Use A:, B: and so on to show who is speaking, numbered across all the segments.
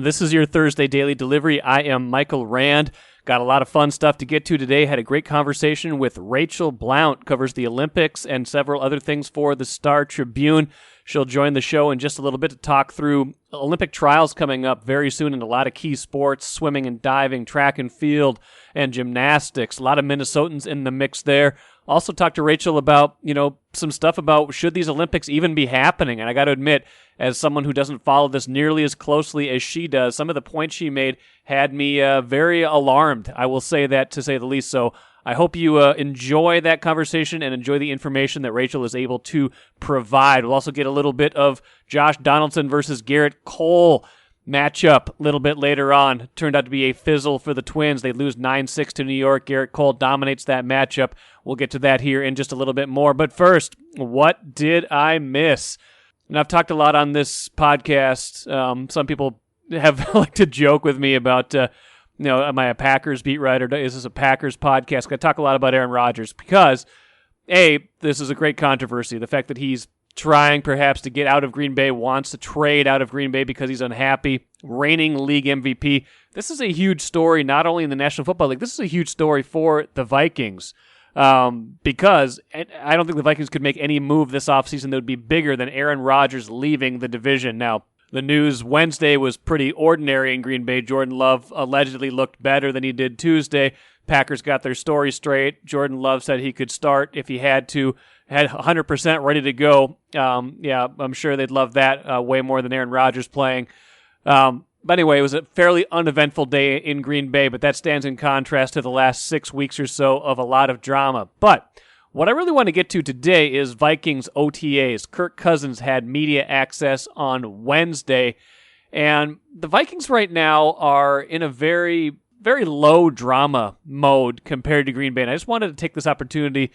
A: This is your Thursday Daily Delivery. I am Michael Rand. Got a lot of fun stuff to get to today. Had a great conversation with Rachel Blount, covers the Olympics and several other things for the Star Tribune. She'll join the show in just a little bit to talk through Olympic trials coming up very soon in a lot of key sports, swimming and diving, track and field, and gymnastics. A lot of Minnesotans in the mix there. Also talked to Rachel about, some stuff about should these Olympics even be happening. And I got to admit, as someone who doesn't follow this nearly as closely as she does, some of the points she made had me very alarmed. I will say that, to say the least. So I hope you enjoy that conversation and enjoy the information that Rachel is able to provide. We'll also get a little bit of Josh Donaldson versus Gerrit Cole matchup a little bit later on. Turned out to be a fizzle for the Twins. They lose 9-6 to New York. Gerrit Cole dominates that matchup. We'll get to that here in just a little bit more. But first, what did I miss? And I've talked a lot on this podcast. Some people have liked to joke with me about, am I a Packers beat writer? Is this a Packers podcast? I talk a lot about Aaron Rodgers because, A, this is a great controversy. The fact that he's trying perhaps to get out of Green Bay, wants to trade out of Green Bay because he's unhappy, reigning league MVP. This is a huge story, not only in the National Football League, this is a huge story for the Vikings. Because I don't think the Vikings could make any move this offseason that would be bigger than Aaron Rodgers leaving the division. Now, the news Wednesday was pretty ordinary in Green Bay. Jordan Love allegedly looked better than he did Tuesday. Packers got their story straight. Jordan Love said he could start if he had to, had 100% ready to go. I'm sure they'd love that way more than Aaron Rodgers playing. But anyway, it was a fairly uneventful day in Green Bay, but that stands in contrast to the last 6 weeks or so of a lot of drama. But what I really want to get to today is Vikings OTAs. Kirk Cousins had media access on Wednesday, and the Vikings right now are in a very, very low drama mode compared to Green Bay. And I just wanted to take this opportunity.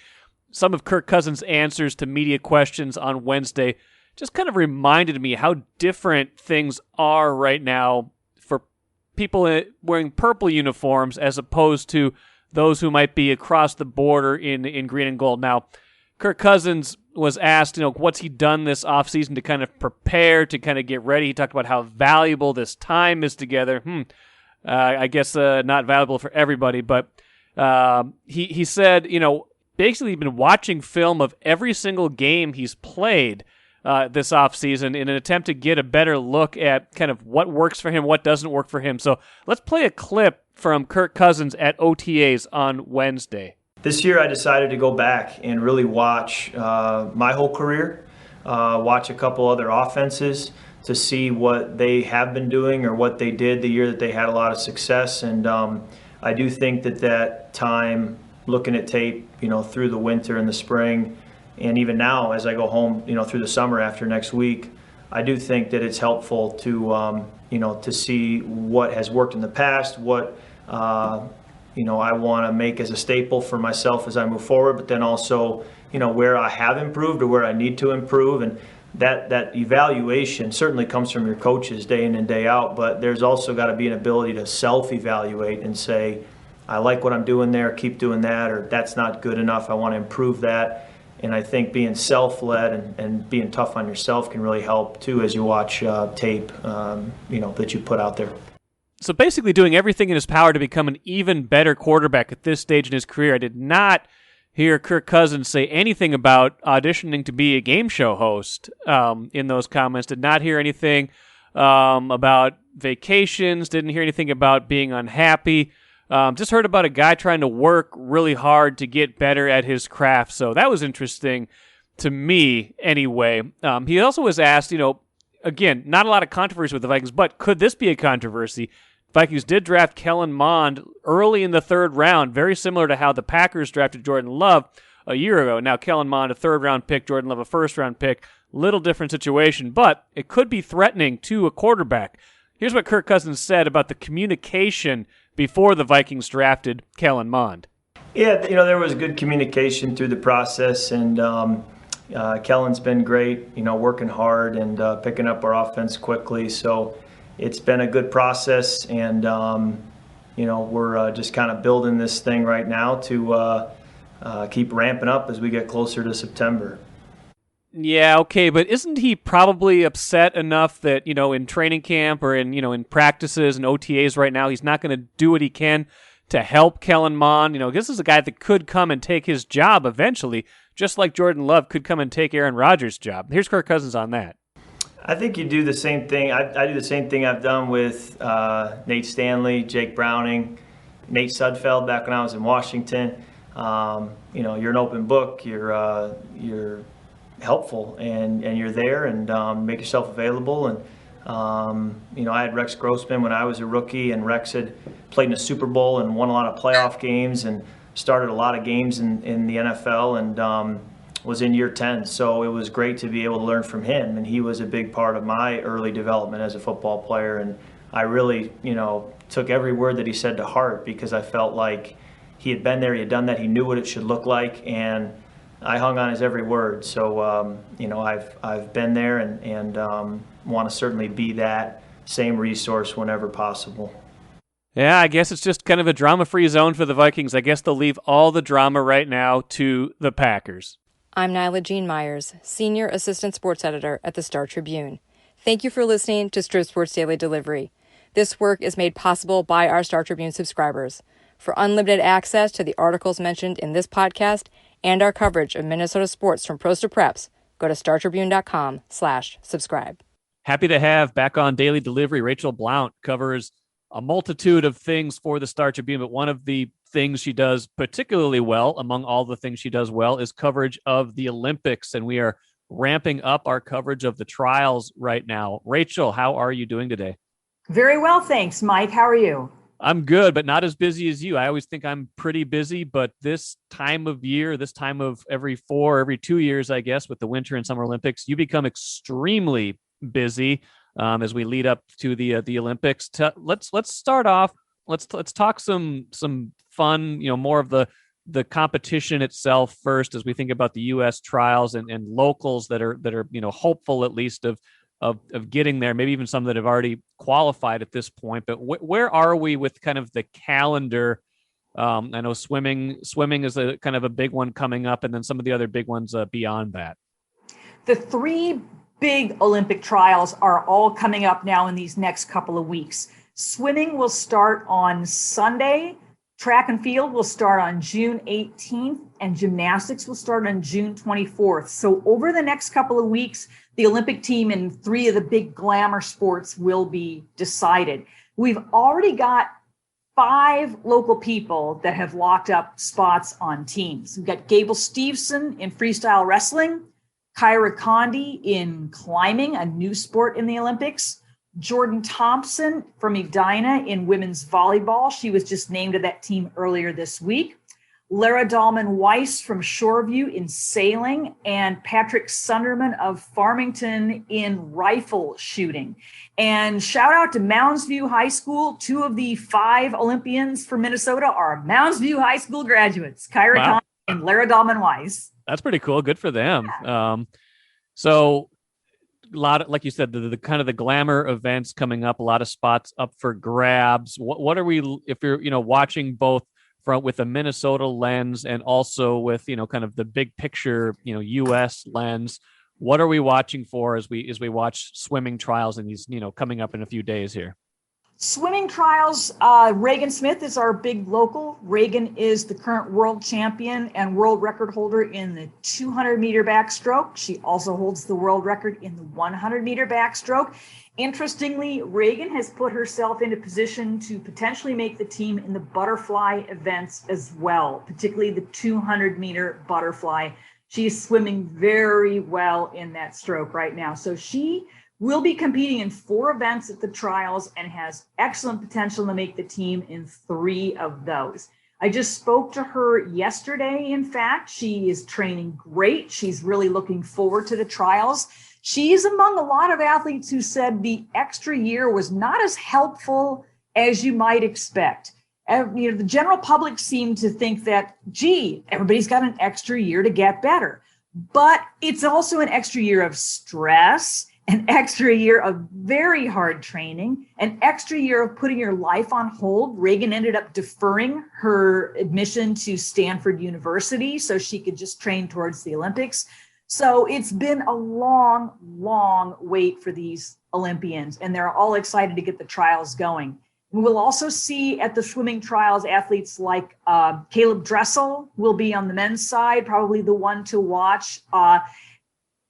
A: Some of Kirk Cousins' answers to media questions on Wednesday just kind of reminded me how different things are right now for people wearing purple uniforms as opposed to those who might be across the border in green and gold. Now, Kirk Cousins was asked, what's he done this offseason to kind of prepare, to kind of get ready. He talked about how valuable this time is together. I guess not valuable for everybody, but he said, basically he's been watching film of every single game he's played this offseason in an attempt to get a better look at kind of what works for him, what doesn't work for him. So let's play a clip from Kirk Cousins at OTAs on Wednesday.
B: This year I decided to go back and really watch my whole career, watch a couple other offenses to see what they have been doing or what they did the year that they had a lot of success. And I do think that time looking at tape, through the winter and the spring, and even now as I go home, through the summer after next week, I do think that it's helpful to, to see what has worked in the past, what, I want to make as a staple for myself as I move forward, but then also, where I have improved or where I need to improve. And that evaluation certainly comes from your coaches day in and day out, but there's also got to be an ability to self-evaluate and say, I like what I'm doing there, keep doing that, or that's not good enough, I want to improve that. And I think being self-led and being tough on yourself can really help, too, as you watch tape, that you put out there.
A: So basically doing everything in his power to become an even better quarterback at this stage in his career. I did not hear Kirk Cousins say anything about auditioning to be a game show host in those comments. Did not hear anything about vacations. Didn't hear anything about being unhappy. Just heard about a guy trying to work really hard to get better at his craft. So that was interesting to me anyway. He also was asked, again, not a lot of controversy with the Vikings, but could this be a controversy? Vikings did draft Kellen Mond early in the third round, very similar to how the Packers drafted Jordan Love a year ago. Now, Kellen Mond, a third-round pick, Jordan Love, a first-round pick. Little different situation, but it could be threatening to a quarterback. Here's what Kirk Cousins said about the communication before the Vikings drafted Kellen Mond.
B: Yeah, there was good communication through the process, and Kellen's been great, working hard and picking up our offense quickly. So it's been a good process, and, we're just kind of building this thing right now to keep ramping up as we get closer to September.
A: Yeah, okay, but isn't he probably upset enough that, in training camp or in practices and OTAs right now, he's not going to do what he can to help Kellen Mond? This is a guy that could come and take his job eventually, just like Jordan Love could come and take Aaron Rodgers' job. Here's Kirk Cousins on that.
B: I think you do the same thing. I do the same thing I've done with Nate Stanley, Jake Browning, Nate Sudfeld back when I was in Washington. You're an open book. You're helpful and you're there and make yourself available. And I had Rex Grossman when I was a rookie, and Rex had played in a Super Bowl and won a lot of playoff games and started a lot of games in the NFL and was in year 10. So it was great to be able to learn from him, and he was a big part of my early development as a football player. And I really, took every word that he said to heart, because I felt like he had been there, he had done that, he knew what it should look like, and I hung on his every word. So, I've been there and want to certainly be that same resource whenever possible.
A: Yeah, I guess it's just kind of a drama-free zone for the Vikings. I guess they'll leave all the drama right now to the Packers.
C: I'm Nyla Jean Myers, Senior Assistant Sports Editor at the Star Tribune. Thank you for listening to Strip Sports Daily Delivery. This work is made possible by our Star Tribune subscribers. For unlimited access to the articles mentioned in this podcast and our coverage of Minnesota sports from pros to preps, go to startribune.com/subscribe.
A: Happy to have back on Daily Delivery, Rachel Blount covers a multitude of things for the Star Tribune, but one of the things she does particularly well, among all the things she does well, is coverage of the Olympics, and we are ramping up our coverage of the trials right now. Rachel, how are you doing today?
D: Very well, thanks, Mike. How are you?
A: I'm good, but not as busy as you. I always think I'm pretty busy, but this time of year, this time of every 2 years, I guess, with the Winter and Summer Olympics, you become extremely busy as we lead up to the Olympics. Let's start off. Let's talk some fun, more of the competition itself first, as we think about the U.S. trials and locals that are hopeful at least of getting there, maybe even some that have already qualified at this point. But where are we with kind of the calendar? I know swimming is a kind of a big one coming up, and then some of the other big ones beyond that.
D: The three big Olympic trials are all coming up now in these next couple of weeks. Swimming will start on Sunday. Track and field will start on June 18th, and gymnastics will start on June 24th. So over the next couple of weeks, the Olympic team in three of the big glamour sports will be decided. We've already got 5 local people that have locked up spots on teams. We've got Gable Steveson in freestyle wrestling, Kyra Condi in climbing, a new sport in the Olympics, Jordan Thompson from Edina in women's volleyball. She was just named to that team earlier this week. Lara Dahlman-Weiss from Shoreview in sailing, and Patrick Sunderman of Farmington in rifle shooting. And shout out to Mounds View High School. 2 of the 5 Olympians for Minnesota are Mounds View High School graduates, Kyra Condi and Lara Dahlman-Weiss.
A: That's pretty cool. Good for them. So a lot of, like you said, the kind of the glamour events coming up, a lot of spots up for grabs. What are we, if you're, watching both with a Minnesota lens and also with, kind of the big picture, U.S. lens, what are we watching for as we watch swimming trials in these, coming up in a few days here?
D: Swimming trials, Reagan Smith is our big local. Reagan is the current world champion and world record holder in the 200-meter backstroke. She also holds the world record in the 100-meter backstroke. Interestingly, Reagan has put herself into position to potentially make the team in the butterfly events as well, particularly the 200-meter butterfly. She's swimming very well in that stroke right now. So she will be competing in 4 events at the trials and has excellent potential to make the team in 3 of those. I just spoke to her yesterday. In fact, she is training great. She's really looking forward to the trials. She's among a lot of athletes who said the extra year was not as helpful as you might expect. The general public seemed to think that, everybody's got an extra year to get better. But it's also an extra year of stress, an extra year of very hard training, an extra year of putting your life on hold. Reagan ended up deferring her admission to Stanford University so she could just train towards the Olympics. So it's been a long, long wait for these Olympians, and they're all excited to get the trials going. We will also see at the swimming trials athletes like Caleb Dressel will be on the men's side, probably the one to watch.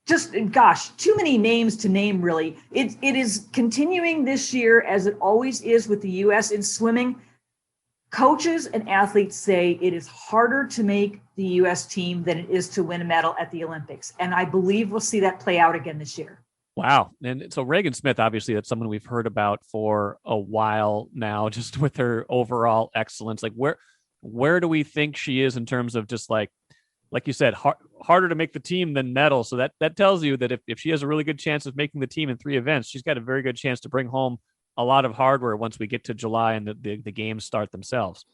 D: Too many names to name, really. It is continuing this year, as it always is with the U.S. in swimming. Coaches and athletes say it is harder to make the U.S. team than it is to win a medal at the Olympics. And I believe we'll see that play out again this year.
A: Wow. And so Regan Smith, obviously, that's someone we've heard about for a while now, just with her overall excellence. Like, where do we think she is in terms of just like you said, harder to make the team than medal? So that tells you that if she has a really good chance of making the team in 3 events, she's got a very good chance to bring home a lot of hardware once we get to July and the games start themselves.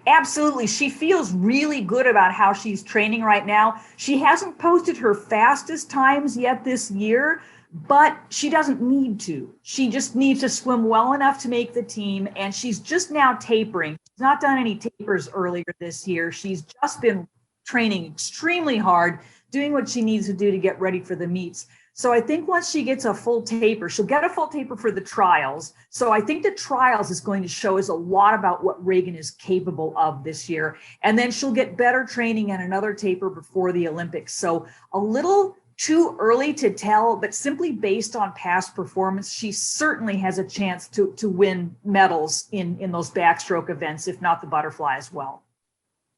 D: Absolutely. She feels really good about how she's training right now. She hasn't posted her fastest times yet this year, but she doesn't need to. She just needs to swim well enough to make the team, and she's just now tapering. She's not done any tapers earlier this year. She's just been training extremely hard, doing what she needs to do to get ready for the meets. So I think once she gets a full taper, she'll get a full taper for the trials. So I think the trials is going to show us a lot about what Regan is capable of this year. And then she'll get better training and another taper before the Olympics. So a little too early to tell, but simply based on past performance, she certainly has a chance to win medals in those backstroke events, if not the butterfly as well.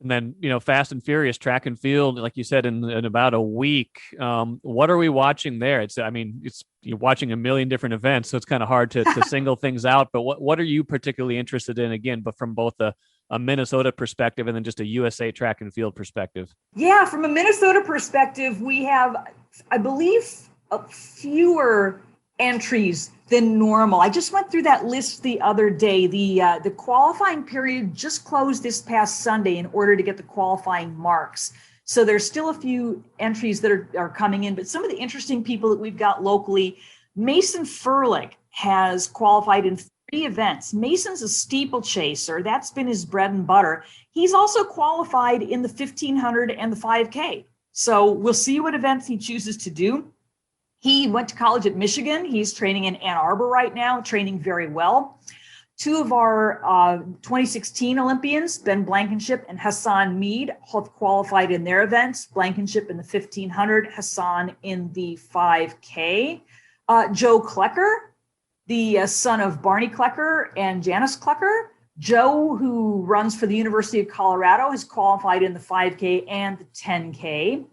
A: And then, Fast and Furious track and field, like you said, in about a week. What are we watching there? You're watching a million different events, so it's kind of hard to single things out. But what are you particularly interested in, again, but from both a Minnesota perspective and then just a USA track and field perspective?
D: Yeah, from a Minnesota perspective, we have, I believe, fewer entries than normal. I just went through that list the other day. The qualifying period just closed this past Sunday in order to get the qualifying marks. So there's still a few entries that are coming in, but some of the interesting people that we've got locally, Mason Furlick has qualified in 3 events. Mason's a steeplechaser. That's been his bread and butter. He's also qualified in the 1500 and the 5K. So we'll see what events he chooses to do. He went to college at Michigan. He's training in Ann Arbor right now, training very well. 2 of our 2016 Olympians, Ben Blankenship and Hassan Mead, have qualified in their events. Blankenship in the 1500, Hassan in the 5K. Joe Klecker, the son of Barney Klecker and Janice Klecker. Joe, who runs for the University of Colorado, has qualified in the 5K and the 10K.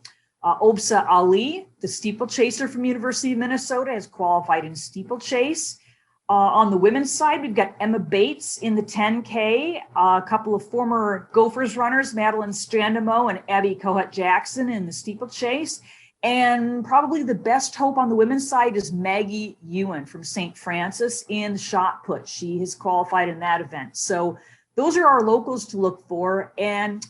D: Obsa Ali, the steeplechaser from University of Minnesota, has qualified in steeplechase. On the women's side, we've got Emma Bates in the 10K, a couple of former Gophers runners, Madeline Strandamo and Abby Kohut-Jackson in the steeplechase. And probably the best hope on the women's side is Maggie Ewan from St. Francis in the shot put. She has qualified in that event. So those are our locals to look for. And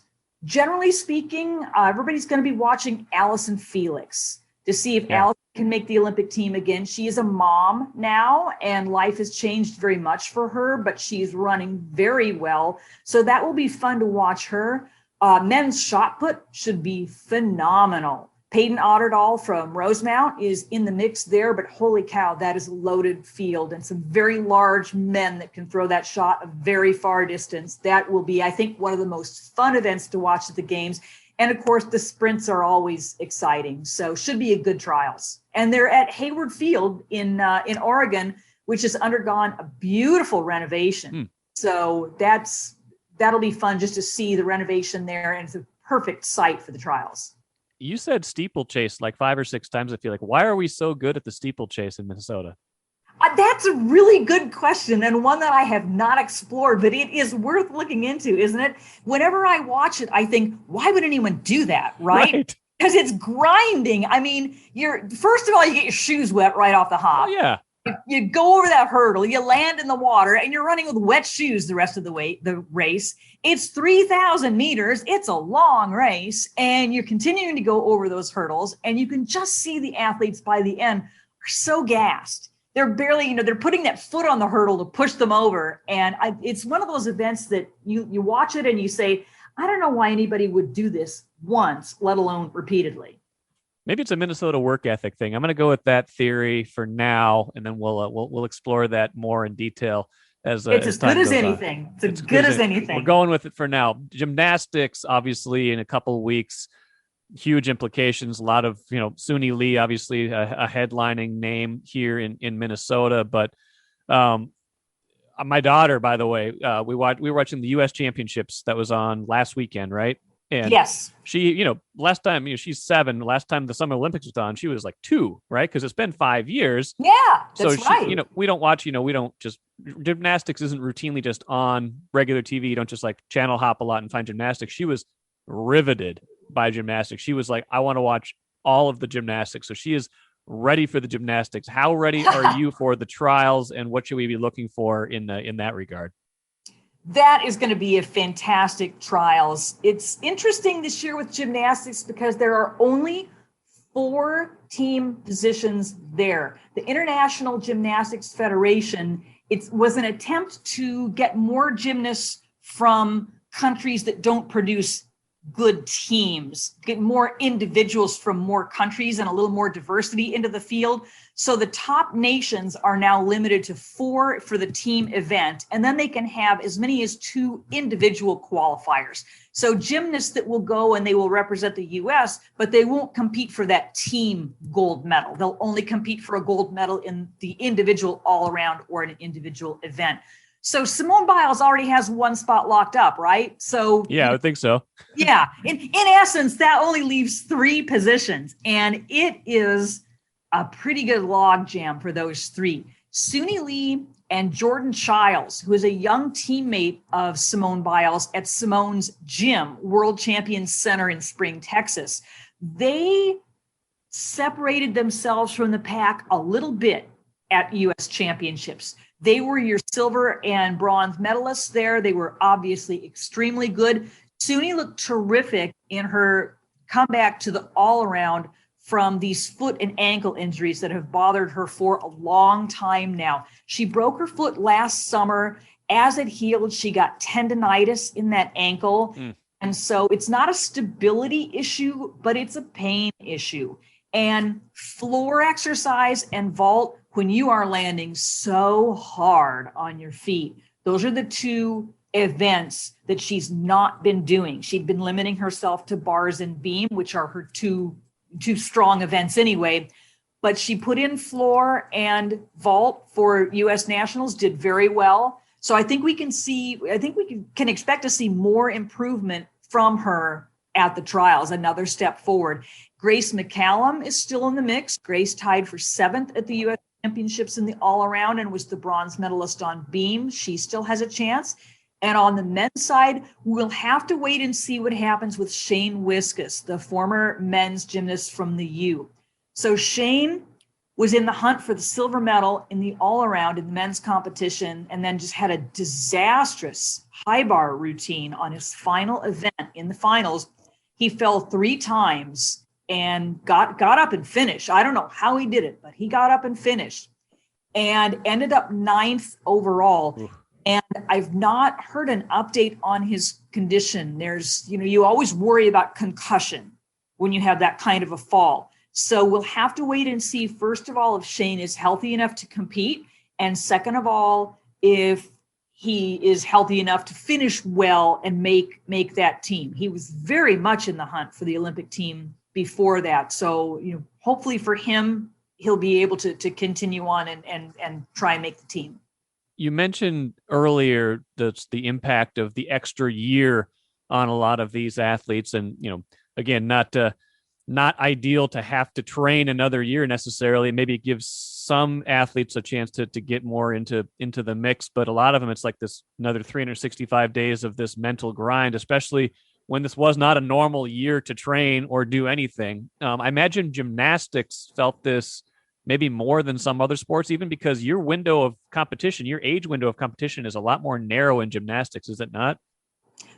D: generally speaking, everybody's going to be watching Allison Felix to see if Allison can make the Olympic team again. She is a mom now, and life has changed very much for her, but she's running very well. So that will be fun to watch her. Men's shot put should be phenomenal. Peyton Otterdahl from Rosemount is in the mix there, but holy cow, that is a loaded field and some very large men that can throw that shot a very far distance. That will be, I think, one of the most fun events to watch at the games. And of course, the sprints are always exciting. So should be a good trials. And they're at Hayward Field in Oregon, which has undergone a beautiful renovation. So that'll be fun just to see the renovation there. And it's a perfect site for the trials.
A: You said steeplechase like 5 or 6 times. I feel like, why are we so good at the steeplechase in Minnesota?
D: That's a really good question, and one that I have not explored, but it is worth looking into, isn't it? Whenever I watch it, I think, why would anyone do that, right? Because it's grinding. I mean, first of all, you get your shoes wet right off the hop.
A: Oh, yeah.
D: You go over that hurdle, you land in the water, and you're running with wet shoes the rest of the race. It's 3,000 meters. It's a long race, and you're continuing to go over those hurdles, and you can just see the athletes by the end are so gassed. They're barely, they're putting that foot on the hurdle to push them over. And it's one of those events that you watch it and you say, I don't know why anybody would do this once, let alone repeatedly.
A: Maybe it's a Minnesota work ethic thing. I'm going to go with that theory for now, and then we'll explore that more in detail
D: it's
A: as
D: as good
A: time
D: as
A: goes on.
D: anything. It's as good as anything.
A: We're going with it for now. Gymnastics, obviously, in a couple of weeks, huge implications. A lot of, Suni Lee, obviously a headlining name here in Minnesota. But my daughter, by the way, we were watching the U.S. Championships that was on last weekend, right? And
D: yes,
A: she, last time, she's 7. Last time the Summer Olympics was on, she was like 2, right? Because it's been 5 years.
D: Yeah, that's
A: so she,
D: right.
A: We don't watch, we don't just, gymnastics isn't routinely just on regular TV. You don't just like channel hop a lot and find gymnastics. She was riveted by gymnastics. She was like, I want to watch all of the gymnastics. So she is ready for the gymnastics. How ready are you for the trials, and what should we be looking for in that regard?
D: That is going to be a fantastic trials. It's interesting this year with gymnastics because there are only 4 team positions there. The International Gymnastics Federation, it was an attempt to get more gymnasts from countries that don't produce good teams, get more individuals from more countries and a little more diversity into the field. So the top nations are now limited to 4 for the team event, and then they can have as many as 2 individual qualifiers. So gymnasts that will go and they will represent the U.S., but they won't compete for that team gold medal. They'll only compete for a gold medal in the individual all-around or an individual event. So Simone Biles already has 1 spot locked up, right? So
A: yeah, I would think so.
D: Yeah. In essence, that only leaves 3 positions, and it is a pretty good log jam for those 3. Suni Lee and Jordan Childs, who is a young teammate of Simone Biles at Simone's gym, World Champions Center in Spring, Texas, they separated themselves from the pack a little bit at U.S. Championships. They were your silver and bronze medalists there. They were obviously extremely good. Suni looked terrific in her comeback to the all-around from these foot and ankle injuries that have bothered her for a long time now. She broke her foot last summer. As it healed, she got tendonitis in that ankle. And so it's not a stability issue, but it's a pain issue. And floor exercise and vault, when you are landing so hard on your feet, those are the 2 events that she's not been doing. She'd been limiting herself to bars and beam, which are her two strong events anyway. But she put in floor and vault for U.S. Nationals, did very well. So I think we can expect to see more improvement from her at the trials, another step forward. Grace McCallum is still in the mix. Grace tied for 7th at the U.S. Championships in the all-around and was the bronze medalist on beam. She still has a chance. And on the men's side, we'll have to wait and see what happens with Shane Wiskus, the former men's gymnast from the U. So Shane was in the hunt for the silver medal in the all-around in the men's competition, and then just had a disastrous high bar routine on his final event in the finals. He fell 3 times and got up and finished. I don't know how he did it, but he got up and finished and ended up 9th overall. Ooh. And I've not heard an update on his condition. There's, you always worry about concussion when you have that kind of a fall. So we'll have to wait and see, first of all, if Shane is healthy enough to compete. And second of all, if he is healthy enough to finish well and make that team. He was very much in the hunt for the Olympic team before that. So, hopefully for him, he'll be able to continue on and try and make the team.
A: You mentioned earlier the impact of the extra year on a lot of these athletes. And, again, not ideal to have to train another year necessarily. Maybe it gives some athletes a chance to get more into the mix, but a lot of them, it's like this another 365 days of this mental grind, especially when this was not a normal year to train or do anything. I imagine gymnastics felt this maybe more than some other sports, even because your window of competition, your age window of competition is a lot more narrow in gymnastics, is it not?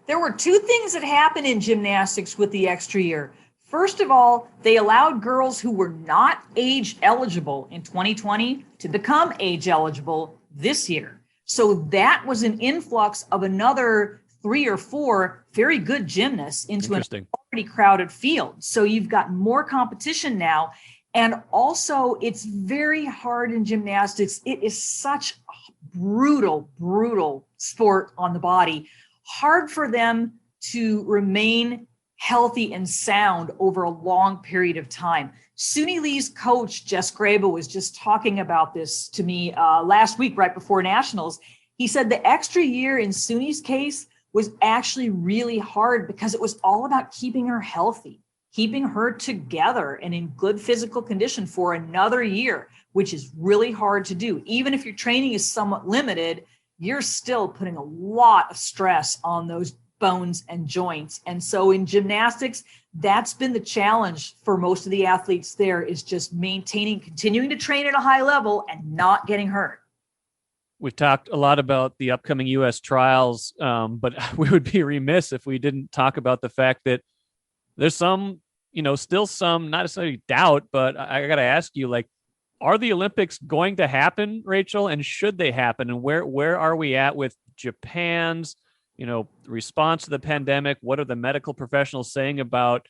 D: There were 2 things that happened in gymnastics with the extra year. First of all, they allowed girls who were not age eligible in 2020 to become age eligible this year. So that was an influx of another 3 or 4 very good gymnasts into an
A: Interesting.
D: already crowded field. So you've got more competition now. And also, it's very hard in gymnastics. It is such a brutal sport on the body. Hard for them to remain healthy and sound over a long period of time. Suni Lee's coach, Jess Graba, was just talking about this to me last week, right before nationals. He said the extra year in Suni's case was actually really hard because it was all about keeping her healthy, keeping her together and in good physical condition for another year, which is really hard to do. Even if your training is somewhat limited, you're still putting a lot of stress on those bones and joints. And so in gymnastics, that's been the challenge for most of the athletes there, is just continuing to train at a high level and not getting hurt.
A: We've talked a lot about the upcoming U.S. trials, but we would be remiss if we didn't talk about the fact that there's some, still some, not necessarily doubt, but I got to ask you, like, are the Olympics going to happen, Rachel, and should they happen? And where are we at with Japan's, response to the pandemic? What are the medical professionals saying about,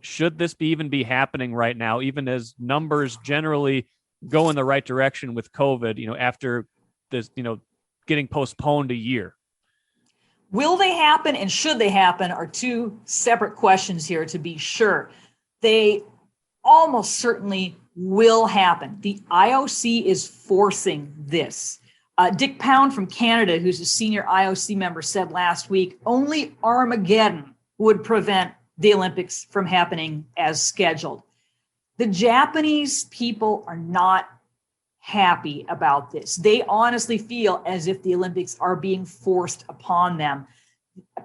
A: should this even be happening right now, even as numbers generally go in the right direction with COVID, after this, getting postponed a year?
D: Will they happen and should they happen are two separate questions here, to be sure. They almost certainly will happen. The IOC is forcing this. Dick Pound from Canada, who's a senior IOC member, said last week, only Armageddon would prevent the Olympics from happening as scheduled. The Japanese people are not happy about this. They honestly feel as if the Olympics are being forced upon them.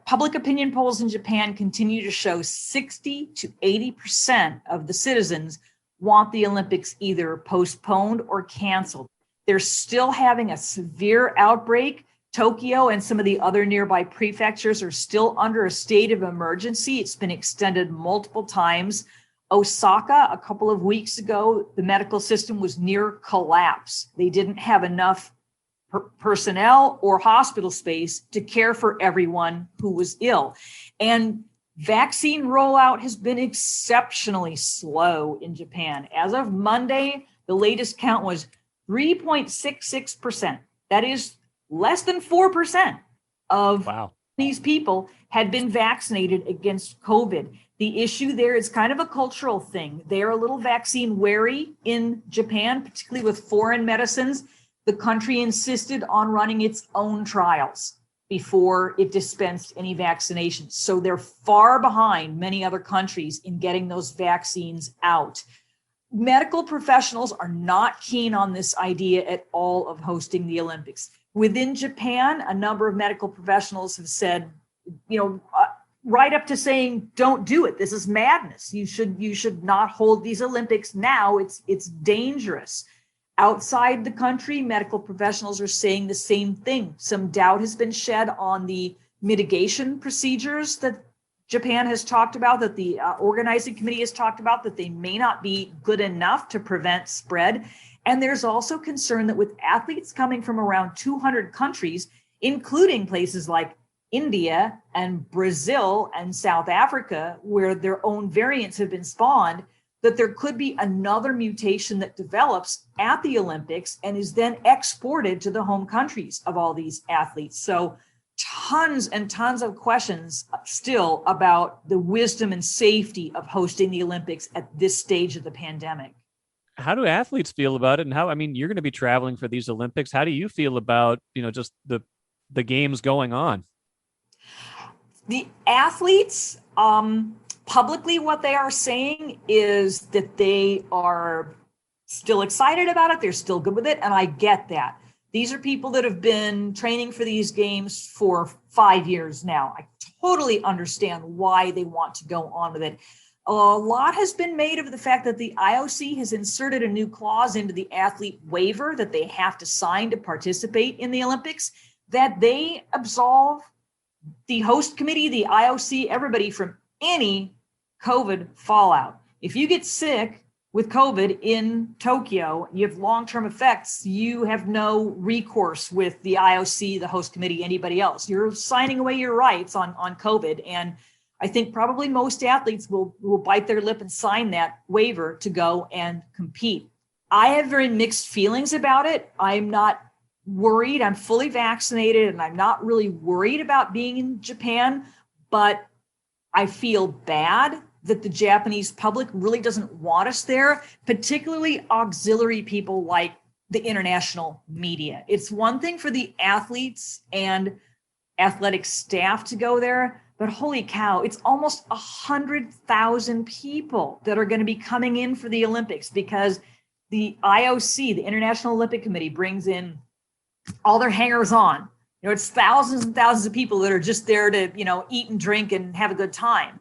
D: Public opinion polls in Japan continue to show 60 to 80% of the citizens want the Olympics either postponed or canceled. They're still having a severe outbreak. Tokyo and some of the other nearby prefectures are still under a state of emergency. It's been extended multiple times. Osaka, a couple of weeks ago, the medical system was near collapse. They didn't have enough personnel or hospital space to care for everyone who was ill. And vaccine rollout has been exceptionally slow in Japan. As of Monday, the latest count was 3.66%. That is less than 4% of these people had been vaccinated against COVID. The issue there is kind of a cultural thing. They're a little vaccine wary in Japan, particularly with foreign medicines. The country insisted on running its own trials before it dispensed any vaccinations. So they're far behind many other countries in getting those vaccines out. Medical professionals are not keen on this idea at all of hosting the Olympics. Within Japan, a number of medical professionals have said, right up to saying, don't do it. This is madness. You should not hold these Olympics now. It's dangerous. Outside the country, medical professionals are saying the same thing. Some doubt has been shed on the mitigation procedures that Japan has talked about, that the organizing committee has talked about, that they may not be good enough to prevent spread. And there's also concern that with athletes coming from around 200 countries, including places like India and Brazil and South Africa, where their own variants have been spawned, that there could be another mutation that develops at the Olympics and is then exported to the home countries of all these athletes. So tons and tons of questions still about the wisdom and safety of hosting the Olympics at this stage of the pandemic.
A: How do athletes feel about it? And you're going to be traveling for these Olympics. How do you feel about, just the games going on?
D: The athletes, publicly, what they are saying is that they are still excited about it. They're still good with it. And I get that. These are people that have been training for these games for 5 years now. I totally understand why they want to go on with it. A lot has been made of the fact that the IOC has inserted a new clause into the athlete waiver that they have to sign to participate in the Olympics, that they absolve the host committee, the IOC, everybody from any COVID fallout. If you get sick with COVID in Tokyo, you have long-term effects. You have no recourse with the IOC, the host committee, anybody else. You're signing away your rights on COVID. And I think probably most athletes will bite their lip and sign that waiver to go and compete. I have very mixed feelings about it. I'm not worried. I'm fully vaccinated and I'm not really worried about being in Japan, but I feel bad that the Japanese public really doesn't want us there, particularly auxiliary people like the international media. It's one thing for the athletes and athletic staff to go there, but holy cow, it's almost 100,000 people that are going to be coming in for the Olympics because the IOC, the International Olympic Committee, brings in all their hangers-on. It's thousands and thousands of people that are just there to, eat and drink and have a good time.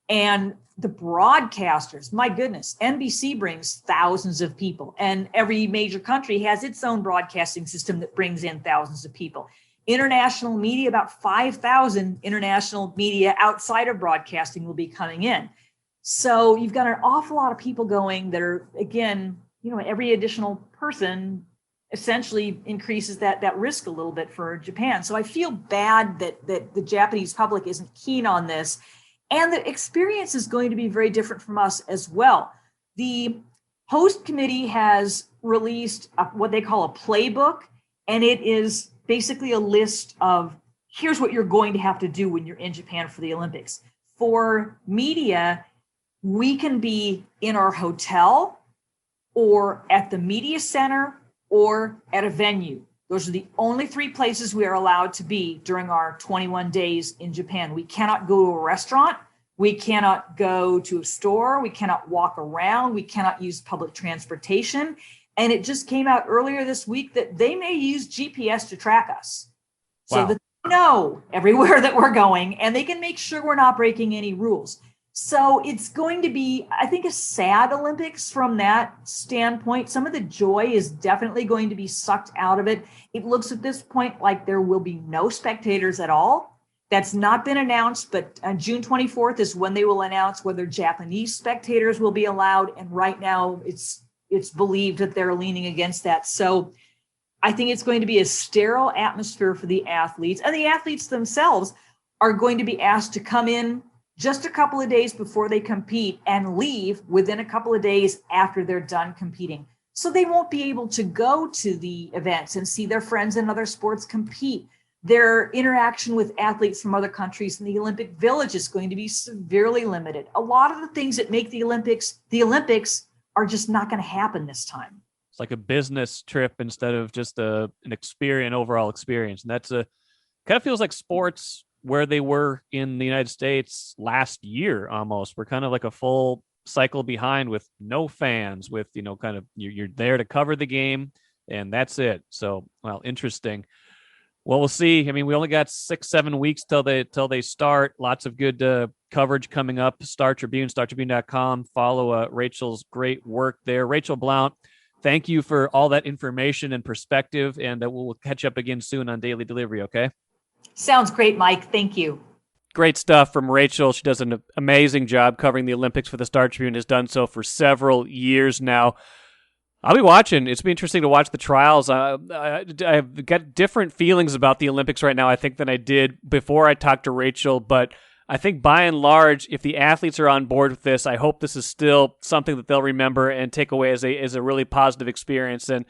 D: And the broadcasters, my goodness, NBC brings thousands of people, and every major country has its own broadcasting system that brings in thousands of people. International media, about 5,000 international media outside of broadcasting will be coming in. So you've got an awful lot of people going that are, again, every additional person essentially increases that risk a little bit for Japan. So I feel bad that the Japanese public isn't keen on this. And the experience is going to be very different from us as well. The host committee has released what they call a playbook, and it is basically a list of here's what you're going to have to do when you're in Japan for the Olympics. For media, we can be in our hotel or at the media center or at a venue. Those are the only 3 places we are allowed to be during our 21 days in Japan. We cannot go to a restaurant. We cannot go to a store. We cannot walk around. We cannot use public transportation. And it just came out earlier this week that they may use GPS to track us.
A: Wow.
D: So that they know everywhere that we're going and they can make sure we're not breaking any rules. So it's going to be, I think, a sad Olympics from that standpoint. Some of the joy is definitely going to be sucked out of it. It looks at this point like there will be no spectators at all. That's not been announced, but on June 24th is when they will announce whether Japanese spectators will be allowed. And right now it's believed that they're leaning against that. So I think it's going to be a sterile atmosphere for the athletes, and the athletes themselves are going to be asked to come in just a couple of days before they compete and leave within a couple of days after they're done competing. So they won't be able to go to the events and see their friends in other sports compete. Their interaction with athletes from other countries in the Olympic Village is going to be severely limited. A lot of the things that make the Olympics are just not going to happen this time.
A: It's like a business trip instead of just an overall experience. And that's kind of feels like sports where they were in the United States last year almost. We're kind of like a full cycle behind with no fans, with, kind of you're there to cover the game and that's it. So, well, interesting. Well, we'll see. I mean, we only got 6-7 weeks till they start. Lots of good coverage coming up. Star Tribune, startribune.com. Follow Rachel's great work there. Rachel Blount, thank you for all that information and perspective, and we'll catch up again soon on Daily Delivery, okay?
D: Sounds great, Mike. Thank you.
A: Great stuff from Rachel. She does an amazing job covering the Olympics for the Star Tribune, has done so for several years now. I'll be watching. It's been interesting to watch the trials. I've got different feelings about the Olympics right now, I think, than I did before I talked to Rachel. But I think by and large, if the athletes are on board with this, I hope this is still something that they'll remember and take away as a really positive experience. And,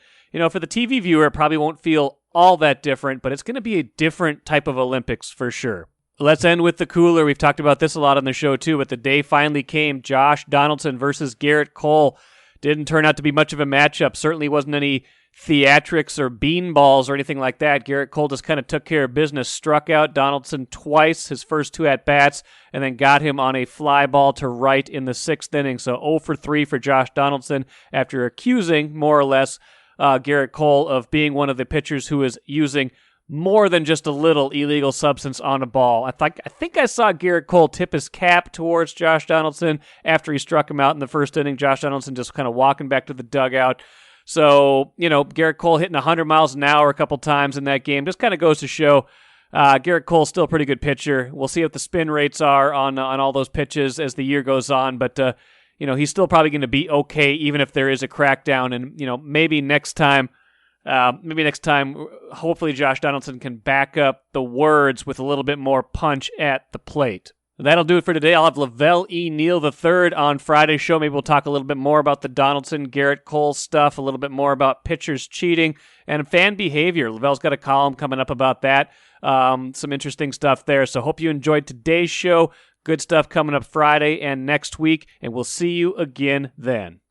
A: for the TV viewer, it probably won't feel all that different, but it's going to be a different type of Olympics for sure. Let's end with the cooler. We've talked about this a lot on the show too, but the day finally came. Josh Donaldson versus Gerrit Cole. Didn't turn out to be much of a matchup. Certainly wasn't any theatrics or beanballs or anything like that. Gerrit Cole just kind of took care of business, struck out Donaldson twice, his first 2 at-bats, and then got him on a fly ball to right in the 6th inning. So 0 for 3 for Josh Donaldson after accusing, more or less, Gerrit Cole of being one of the pitchers who is using more than just a little illegal substance on a ball. I think I saw Gerrit Cole tip his cap towards Josh Donaldson after he struck him out in the first inning. Josh Donaldson just kind of walking back to the dugout. So, Gerrit Cole hitting 100 miles an hour a couple times in that game just kind of goes to show Gerrit Cole's still a pretty good pitcher. We'll see what the spin rates are on all those pitches as the year goes on. But he's still probably going to be okay, even if there is a crackdown. And, maybe next time, hopefully Josh Donaldson can back up the words with a little bit more punch at the plate. That'll do it for today. I'll have Lavelle E. Neal III on Friday's show. Maybe we'll talk a little bit more about the Donaldson, Gerrit Cole stuff, a little bit more about pitchers cheating and fan behavior. Lavelle's got a column coming up about that. Some interesting stuff there. So hope you enjoyed today's show. Good stuff coming up Friday and next week, and we'll see you again then.